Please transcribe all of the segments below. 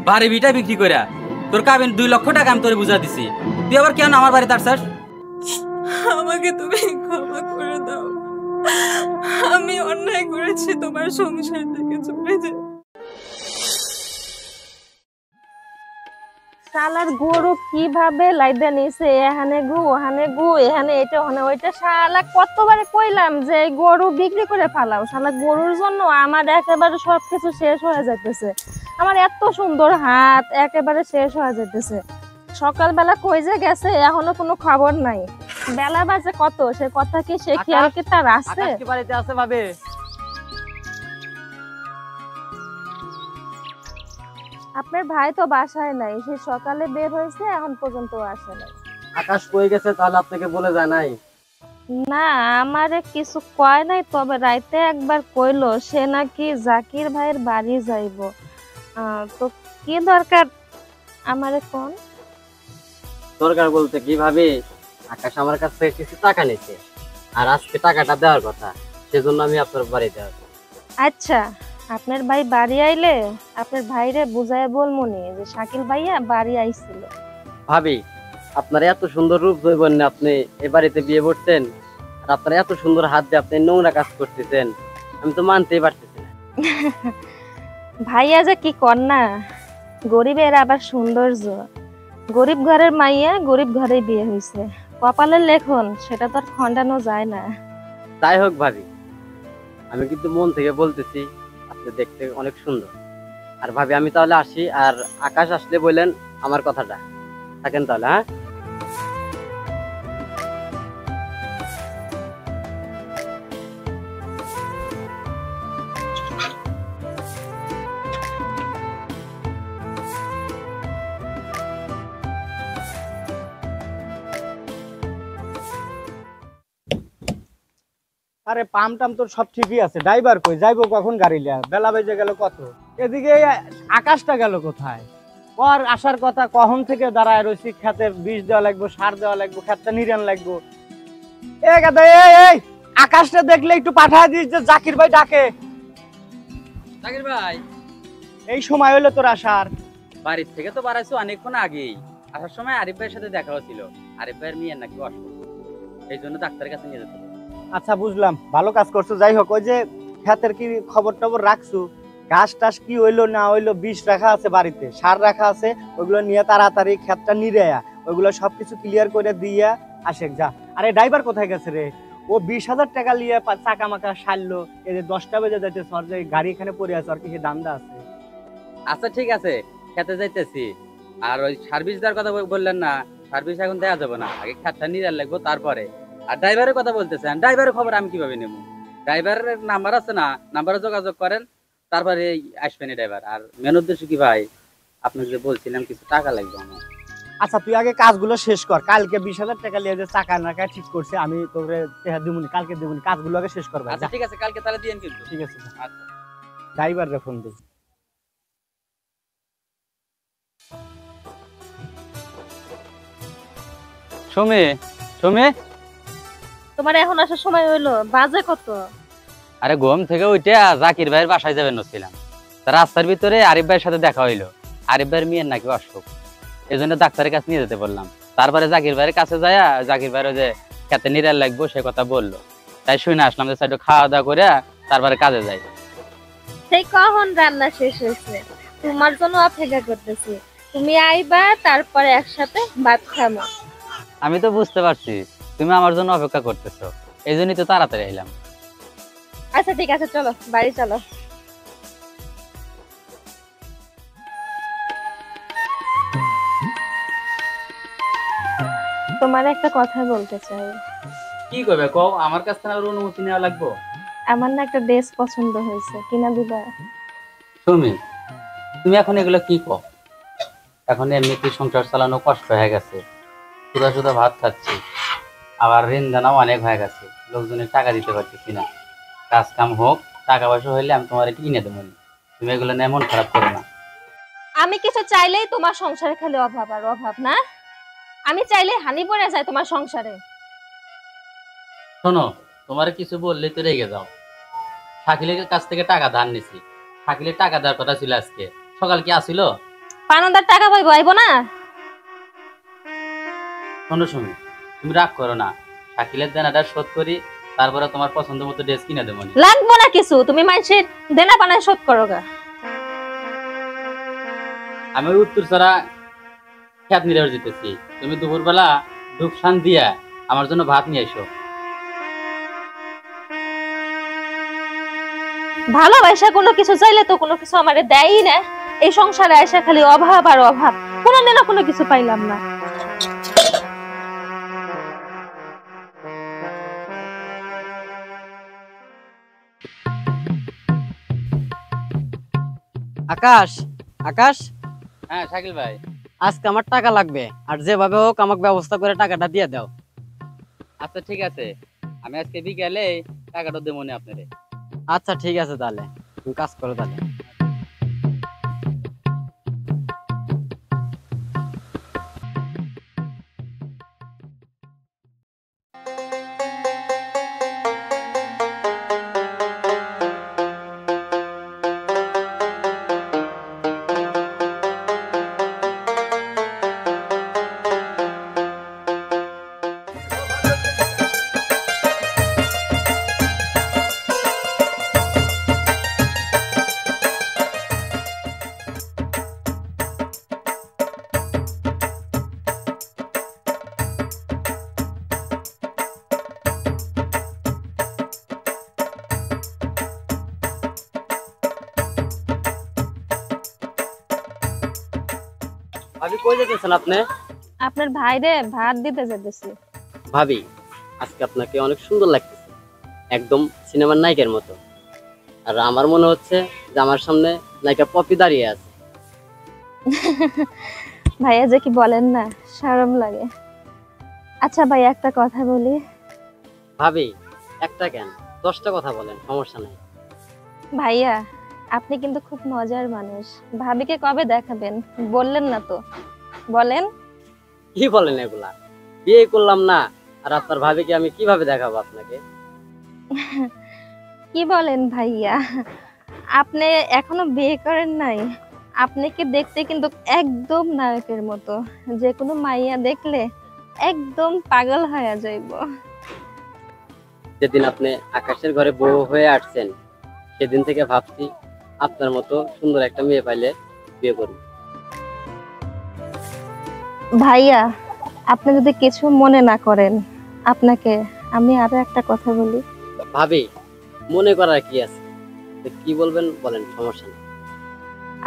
বাড়ি ভিটা বিক্রি কইরা তোর কাবিন 2 লক্ষ টাকা আমি তোরে বুঝা দিছি, তুই আবার কেন আমার বাড়িতে আসছস? আমাকে তুমি ক্ষমা করে দাও, আমি অন্যায় করেছি তোমার সংসার থেকে চলে যেতে। শালার গরু কিভাবে লাইদা নিছে, এখানে গু ওখানে গু, এখানে এটা ওখানে ওইটা। শালা কতবারে কইলাম যে গরু বিক্রি করে ফালাও, শালা গরুর জন্য আমার একেবারে সবকিছু শেষ হয়ে যাইতেছে। আমার এত সুন্দর হাত একেবারে শেষ হয়ে যাইতেছে। সকালবেলা কই যে গেছে এখনো কোনো খবর নাই। বেলা বাজে কত, সে কথা কি সে খেয়াল কি তার আছে? আকাশ কি বাড়িতে আছে ভাবে? আপনার ভাই তো বাসায় নাই, সে সকালে বের হয়েছে, এখন পর্যন্ত আসে নাই। আকাশ কই গেছে তাহলে আপনাকে বলে যায় নাই? না, আমারে কিছু কয় নাই, তবে রাইতে একবার কইলো সে নাকি জাকির ভাইয়ের বাড়ি যাইব। তো কি দরকার আমারে কোন? দরকার বলতে কিভাবে, আকাশ আমার কাছ থেকে কিছু টাকা নিচ্ছে আর আজকে টাকাটা দেওয়ার কথা, সেজন্য আমি আপনার বাড়িতে আসবো। আচ্ছা, আপনার ভাই বাড়ি আইলে আপনার ভাইরে বুঝায় বলমুনি যে শাকিল ভাইয়া বাড়ি আইছিল। ভাবি, আপনার এত সুন্দর রূপ জৈবন না, আপনি এ বাড়িতে বিয়ে করছেন আর আপনার এত সুন্দর হাত দিয়ে আপনি নোংরা কাজ করতেছেন, আমি তো মানতেই পারতেছি না। ভাইয়া যে কি কর না, গরিবের আবার সৌন্দর্য। গরিব ঘরের মাইয়া গরিব ঘরে বিয়ে হয়েছে, কপালের লেখন সেটা তো আর খণ্ডানো যায় না। তাই হোক ভাবি, আমি কিন্তু মন থেকে বলতেছি আপনি দেখতে অনেক সুন্দর। আর ভাবি আমি তাহলে আসি, আর আকাশ আসলে বললেন আমার কথাটা, থাকেন তাহলে। হ্যাঁ, আরে পাম টাম তোর সব ঠিকই আছে, ড্রাইভার কই যাইবো কখন গাড়ি লিয়া? বেলা বেজে গেল কত, এদিকে আকাশটা গেল কোথায়? পর আসার কথা, কখন থেকে দাঁড়ায় রয়েছি, ক্ষেতের বীজ দেওয়া লাগবে, সার দেওয়া লাগবে, ক্ষেতটা নিরান লাগবে। এ গাদা, এই আকাশটা দেখলে একটু পাঠায় দিস যে জাকির ভাই ডাকে। জাকির ভাই, এই সময় হইলো তোর আসার? বাড়ির থেকে তো বাড়াইছো অনেকক্ষণ আগেই। আসার সময় আরিফ ভাইয়ের সাথে দেখা হয়েছিল, আরিফ ভাইয়ের মেয়ের নাকি অসুখ, এই জন্য ডাক্তারের কাছে নিয়ে যেতে হবে। আচ্ছা বুঝলাম, ভালো কাজ করছো। যাই হোক, ওই যে ক্ষেতের কি খবর টবর রাখছো? ঘাস টাস কি হইলো না হইলো? বীজ রাখা আছে বাড়িতে, সার রাখা আছে, ওইগুলো নিয়ে তাড়াতাড়ি ক্ষেতটা নিরেয়া ওইগুলো সবকিছু ক্লিয়ার করে দিয়া আসে যা। আরে ড্রাইভার কোথায় গেছে রে? ও 20,000 টাকা নিয়ে চাকা মাকা সারলো, এই যে 10টা বেজে যাইতে সর, যে গাড়ি এখানে পড়ে আছে, আর কি দান্দা আছে? আচ্ছা ঠিক আছে, খেতে যাইতেছি। আর ওই সার্ভিস দেওয়ার কথা বললেন না, সার্ভিস এখন দেওয়া যাবে না, আগে খেতটা নিয়ে লাগবো তারপরে। আর ড্রাইভারের কথা বলতেছেন, ড্রাইভারের খবর আমি কিভাবে নেবো? ড্রাইভারের নাম্বার আছে না, নাম্বারে যোগাযোগ করেন, তারপরে আসবেন ড্রাইভার। আর মেন উদ্দেশ্য কি ভাই, আপনাকে যে বলছিলাম কিছু টাকা লাগবে আমার। আচ্ছা তুই আগে কাজগুলো শেষ কর, কালকে 20,000 টাকা নিয়ে যে চাকা নাকা ঠিক করছে, আমি তোরে দিবনি, কালকে দিবনি, কাজগুলো আগে শেষ করবে। আচ্ছা ঠিক আছে, কালকে তাহলে দিয়েন কিন্তু। ঠিক আছে, আচ্ছা। ড্রাইভাররে ফোন দিই। সুমি, সুমি, তোমার এখন আসার সময় হইলো, বাজে কত? আরে ঘুম থেকে উঠে জাকির ভাইয়ের বাসায় যাবেন ছিলাম, রাস্তার ভিতরে আরিফ ভাইয়ের সাথে দেখা হইলো। আরিফ ভাইয়ের মেয়ের নাকি অসুখ, এই জন্য ডাক্তারের কাছে নিয়ে যেতে বললাম। তারপরে জাকির ভাইয়ের কাছে যায়, জাকির ভাইয়ের যে খেতে নিরাল লাগবো সে কথা বললো, তাই শুনে আসলাম যে একটু খাওয়া দাওয়া করে তারপরে কাজে যাই। সেই কখন রান্না শেষ হয়েছে, তোমার জন্য অপেক্ষা করতেছি। তুমি আইবা, তারপরে একসাথে ভাত খাবো। আমি তো বুঝতে পারছি তুমি আমার জন্য অপেক্ষা করতেছো, এই জন্যই তো তাড়াতাড়ি এলাম। আচ্ছা ঠিক আছে, চলো বাড়ি চলো। তোমার একটা কথা বলতে চাই। কি করবে কও, আমার কাছ থেকে অনুমতি নেওয়া লাগবে? আমার না একটা ড্রেস পছন্দ হয়েছে, কিনা দিবা? তুমি তুমি এখন এগুলো কি কও? এখন এমনিতে সংসার চালানো কষ্ট হয়ে গেছে, সুদা সুদা ভাত খাচ্ছি, আবার ঋণ দানাও অনেক হয়ে গেছে, লোকজনের টাকা দিতে পারতেছি না। কাজ কাম হোক, টাকা পয়সা হইলে আমি তোমার কিনে দেবো, তুমি এগুলো নিয়ে মন খারাপ করো না। আমি কিছু চাইলেই তোমার সংসারে খালি অভাব আর অভাব না? আমি চাইলে হানি পড়ে যায় তোমার সংসারে। শোনো, তোমার কিছু বললে তো রেগে যাও। শাকিলের কাছ থেকে টাকা ধার নিছি, শাকিলের টাকা দেওয়ার কথা ছিল আজকে সকাল, কি আসিল? পানাদার টাকা পাইবো, আইবো না? শোনো সুমি, তুমি রাগ করো না, শাকিলের দেনাটা শোধ করি, তারপরে তোমার পছন্দ মতো ড্রেস কিনে দেবো। লাগবো না কিছু, তুমি মানুষের দেনা পানায় শোধ করো গা। আমি ওই উত্তর ছাড়া খেত নিয়ে যেতেছি, তুমি দুপুরবেলা ধূপসান দিয়া আমার জন্য ভাত নিয়ে এসো। ভালোবাসা কোনো কিছু চাইলে তো কোনো কিছু আমারে দেয়ই না। এই সংসারে আইসা খালি অভাব আর অভাব, কোনোদিনও কোনো কিছু পাইলাম না। আকাশ, আকাশ, হ্যাঁ শাকিল ভাই। আজকে আমার টাকা লাগবে, আর যেভাবে হোক আমাকে ব্যবস্থা করে টাকাটা দিয়ে দাও। আচ্ছা ঠিক আছে, আমি আজকে বিকেলে টাকাটা দেবো না আপনারে। আচ্ছা ঠিক আছে, তাহলে তুমি কাজ করো তাহলে। ভাবি কই যেতেছেন আপনি? আপনার ভাইরে ভাত দিতে যেতেছি। ভাবি, আজকে আপনাকে অনেক সুন্দর লাগতেছে, একদম সিনেমার নায়িকার মতো। আর আমার মনে হচ্ছে যে আমার সামনে নায়িকা পপি দাঁড়িয়ে আছে। ভাইয়া যে কি বলেন না, শরম লাগে। আচ্ছা ভাই, একটা কথা বলি। ভাবি, একটা কেন 10টা কথা বলেন, সমস্যা নাই। ভাইয়া, আপনি কিন্তু খুব মজার মানুষ। ভাবিকে কবে দেখাবেন বললেন না তো, বলেন। কি বলেন এগুলা? বিয়ে করলাম না, আর আপনার ভাবিকে আমি কিভাবে দেখাবো আপনাকে? কি বলেন ভাইয়া, আপনি এখনো বিয়ে করেন নাই? আপনাকে দেখতে কিন্তু একদম নায়কের মতো, যে কোনো মাইয়া দেখলে একদম পাগল হয়ে যাইব। যেদিন আপনি আকাশের ঘরে বউ হয়ে আসছেন, সেদিন থেকে ভাবছি আপনার মতো সুন্দর একটা মেয়ে পাইলে বিয়ে করব। ভাইয়া, আপনি যদি কিছু মনে না করেন, আপনাকে আমি আরো একটা কথা বলি। ভাবি, মনে করার কি আছে? তো কি বলবেন বলেন, সমস্যা নেই।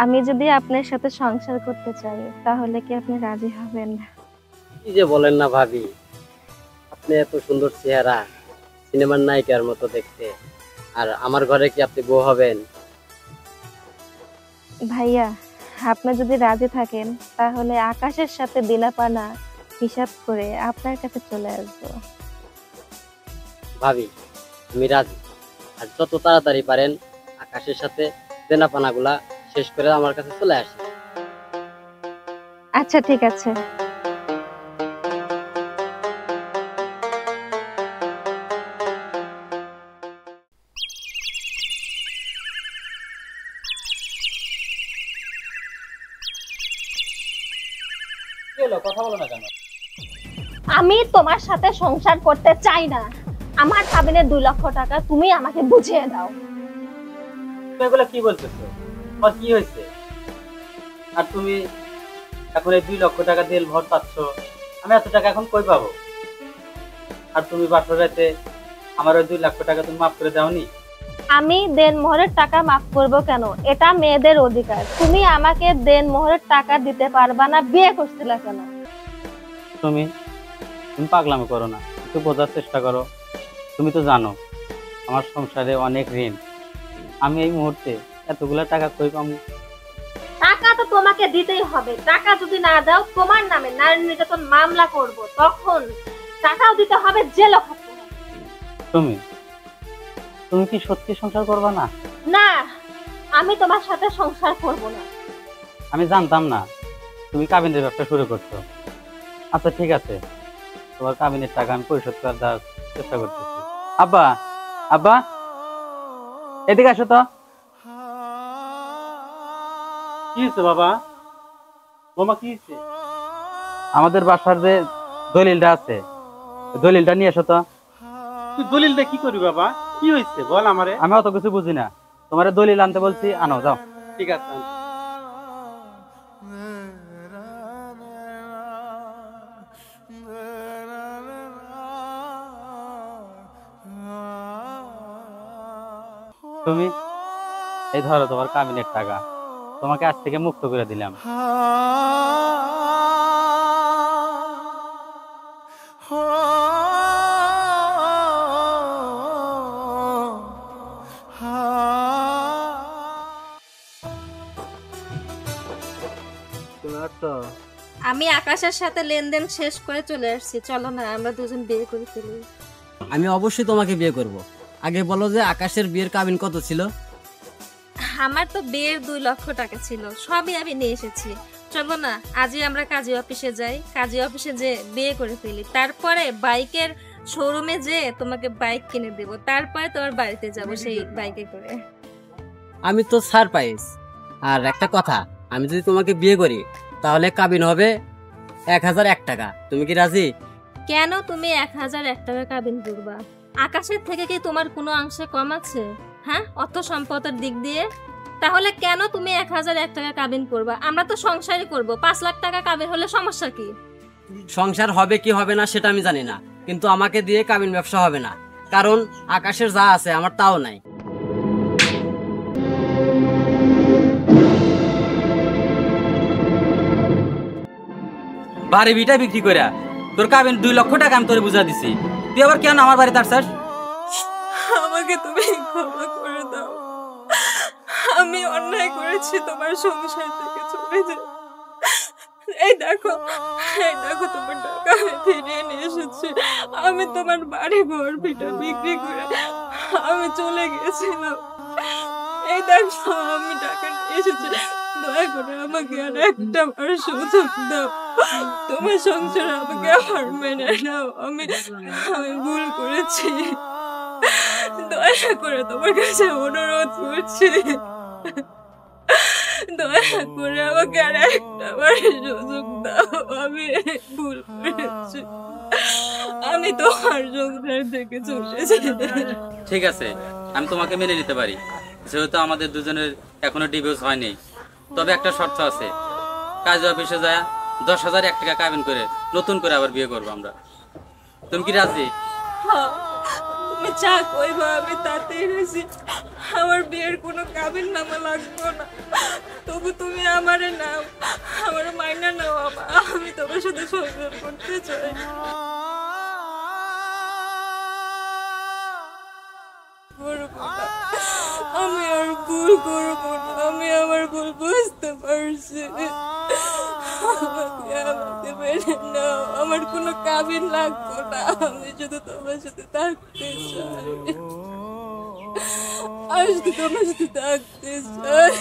আমি যদি আপনার সাথে সংসার করতে চাই, তাহলে কি আপনি রাজি হবেন? কি যে বলেন না ভাবি, আপনি এত সুন্দর চেহারা, সিনেমার নায়িকার মতো দেখতে, আর আমার ঘরে কি আপনি বউ হবেন? ভাইয়া, আপনি যদি রাজি থাকেন, তাহলে আকাশের সাথে দিনাপানা হিসাব করে আপনার কাছে চলে আসবো। ভাবি, আমি রাজি। আর যত তাড়াতাড়ি পারেন আকাশের সাথে দেনাপানাগুলা শেষ করে আমার কাছে চলে আসে। আচ্ছা ঠিক আছে। কি হলো, কথা বলো না কেন? আমি তোমার সাথে সংসার করতে চাই না। আমার কাবিনের 2 লক্ষ টাকা তুমি আমাকে বুঝিয়ে দাও। তুমি এগুলো কি বলতেছো? তোমার কি হয়েছে? আর তুমি এখন এই 2 লক্ষ টাকা তেল ভর পাচ্ছ, আমি এত টাকা এখন কই পাবো? আর তুমি বাসর রাতে আমার ওই 2 লক্ষ টাকা তুমি মাফ করে দাওনি? আমি দেনমোহরের টাকা মাফ করব কেন? এটা মেয়েদের অধিকার। তুমি আমাকে দেনমোহরের টাকা দিতে পারবা না, বিয়ে করছিলা কেন? তুমি পাগলামি করো না, একটু বোঝার চেষ্টা করো। তুমি তো জানো আমার সংসারে অনেক ঋণ, আমি এই মুহূর্তে এতগুলা টাকা কই পাবো? টাকা তো তোমাকে দিতেই হবে। টাকা যদি না দাও, তোমার নামে নারী নির্যাতন মামলা করব। তখন টাকাও দিতে হবে, জেলও খাটতে হবে। তুমি কি সত্যি সংসার করবা না? না, আমি তোমার সাথে সংসার করব না। আমি জানতাম না তুমি কাবিনের ব্যবসা শুরু করছো। আচ্ছা ঠিক আছে, তোমার কাবিনের টাকা আমি পরিশোধ করার দেওয়ার চেষ্টা করতেছি। আব্বা, আব্বা এদিকে আসো তো। কি হয়েছে বাবা? বোমা কি হয়েছে? আমাদের বাসার যে দলিলটা আছে, দলিলটা নিয়ে এসো তো। তুই দলিলটা কি করবি বাবা? কি হয়েছে বল আমারে। আমি অত কিছু বুঝি না, তোমার দলিল আনতে বলছি, আনো যাও। ঠিক আছে। তুমি এই ধরো তোমার কাবিনের টাকা, তোমাকে আজ থেকে মুক্ত করে দিলাম। আমি আকাশের সাথে লেনদেন শেষ করে চলে আসছি, চলো না আমরা দুজন বিয়ে করে ফেলি। আমি অবশ্যই তোমাকে বিয়ে করব। আগে বলো যে আকাশের বিয়ের কাবিন কত ছিল? আমার তো বিয়ের 2 লক্ষ টাকা ছিল, সবই আমি নিয়ে এসেছি। চলো না আজই আমরা কাজী অফিসে যাই, কাজী অফিসে যে বিয়ে করে ফেলি, তারপরে বাইকের শোরুমে যে তোমাকে বাইক কিনে দেব, তারপরে তোমার বাড়িতে যাব সেই বাইকে করে। আমি তো সারপ্রাইজ। আর একটা কথা, আমি যদি তোমাকে বিয়ে করি তাহলে কাবিন হবে 1001 টাকা। তুমি কি রাজি? কেন তুমি 1001 টাকা কাবিন করবা? আকাশের থেকে কি তোমার কোনো অংশে কম আছে? হ্যাঁ, অর্থ সম্পদের দিক দিয়ে। তাহলে কেন তুমি 1001 টাকা কাবিন করবা? আমরা তো সংসারই করব, 5 লাখ টাকা কাবিন হলে সমস্যা কি? সংসার হবে কি হবে না সেটা আমি জানি না, কিন্তু আমাকে দিয়ে কাবিন ব্যবসা হবে না, কারণ আকাশের যা আছে আমার তাও নাই। বাড়ি বিটা বিক্রি করে তোর কাবিন 2 লক্ষ টাকা আমি তোরে বুঝা দিছি, তুই আবার কেন আমার বাড়িতে আসছিস? আমাকে তুমি ক্ষমা করে দাও, আমি অন্যায় করেছি, তোমার সংসার থেকে চলে যাই। এই দেখো তোমার টাকা আমি ফিরিয়ে নিয়ে এসেছি। আমি তোমার বাড়ি ঘর ভিটা বিক্রি করে আমি চলে গেছিলাম। এই দেখো আমি টাকা নিয়ে এসেছি, দয়া করে আমাকে আর একটা বার সুযোগ দাও, তোমার সংসার আমাকে আবার মেনে নাও। আমি ভুল করেছি, দয়া করে তোমার কাছে অনুরোধ করছি, দয়া করে আমাকে আর একটা বার সুযোগ দাও। আমি ভুল করেছি, আমি তোমার সংসার থেকে চলে যাই। ঠিক আছে, আমি তোমাকে মেনে নিতে পারি, যেহেতু আমাদের দুজনের এখনো ডিভোর্স হয়নি। তবে একটা শর্ত আছে, কাজী অফিসে যায় 10,001 টাকা কাবিন করে নতুন করে আবার বিয়ে করবো আমরা। তুমি কি রাজি? হ্যাঁ, তুমি চা কইবা আমি তাতেই রাজি। আমার বিয়ের কোনো কাবিন নামা লাগবে না, তবু তুমি আমারে নাও, আমার মাইনা নাও, আমি তোমার সাথে সংসার করতে চাই। আমি আর ভুল করবো না, আমি আমার ভুল বুঝতে পারছি। আমাকে মেনে নাও, আমার কোনো কাবিন লাগবে না, আমি শুধু তোমার সাথে থাকতে চাই, আমি শুধু তোমার সাথে থাকতে চাই।